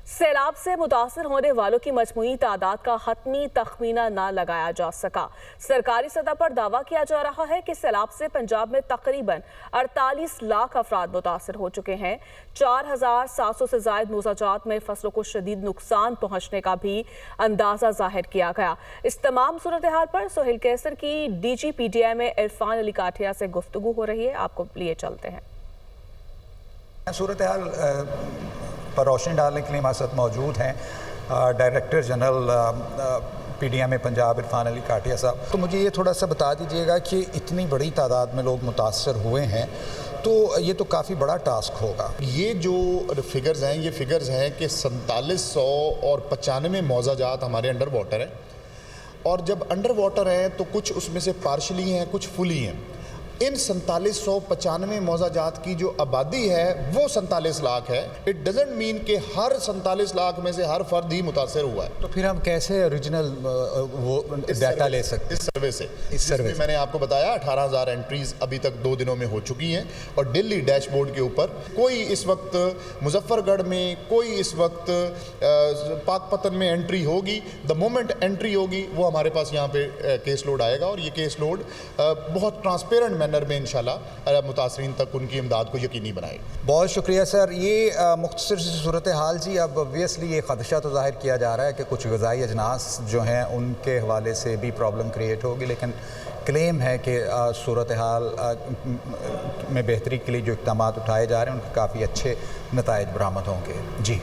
सैलाब से मुतासर होने वालों की मजमूई तादाद का हतमी तखमीना न लगाया जा सका। सरकारी सतह पर दावा किया जा रहा है कि सैलाब से पंजाब में तकरीबन 48 लाख अफराद मुतासर हो चुके हैं। 4700 से ज्यादा मोज़ाजात में फसलों को शदीद नुकसान पहुंचने का भी अंदाजा जाहिर किया गया। इस तमाम सूरत हाल पर सोहेल कैसर की DG-PTI में इरफान अली काठिया से गुफ्तगू हो रही है। आपको लिए चलते हैं। सूरत हाल पर रोशनी डालने के लिए हमारे साथ मौजूद हैं डायरेक्टर जनरल PTI में पंजाब इरफान अली काठिया साहब। तो मुझे ये थोड़ा सा बता दीजिएगा कि इतनी बड़ी तादाद में लोग मुतासर हुए हैं तो ये तो काफ़ी बड़ा टास्क होगा। ये जो फिगर्स हैं ये फिगर्स हैं कि 4700 और 95 मौज़ाजात हमारे अंडर वाटर हैं, और जब अंडर वाटर हैं तो कुछ उसमें से पार्शली हैं, कुछ फुली हैं। इन 4795 मौज़ाजात की जो आबादी है वो 47 लाख है। इट डजेंट मीन कि हर 47 लाख में से हर फर्द ही मुतासर हुआ है। तो फिर हम कैसे ओरिजिनल वो डाटा ले सकते इस सर्वे से? इस सर्वे मैंने आपको बताया 18,000 एंट्रीज अभी तक 2 दिनों में हो चुकी हैं, और दिल्ली डैशबोर्ड के ऊपर कोई इस वक्त मुजफ्फरगढ़ में, कोई इस वक्त पाकपतन में एंट्री होगी। द मोमेंट एंट्री होगी वो हमारे पास यहाँ पे केस लोड आएगा, और ये केस लोड बहुत ट्रांसपेरेंट मैनर में इंशाल्लाह मुतासरीन तक उनकी इमदाद को यकीनी बनाएगी। बहुत शुक्रिया सर। ये मुख्तसर सूरत हाल जी। अब ऑब्वियसली ये खदशा तो जाहिर किया जा रहा है कि कुछ ग़िज़ाई अजनास जो हैं उनके हवाले से भी प्रॉब्लम क्रिएट होगी, लेकिन क्लेम है कि सूरत हाल में बेहतरी के लिए जो इक़दाम उठाए जा रहे हैं उनके काफ़ी अच्छे नताइज बरामद होंगे। जी।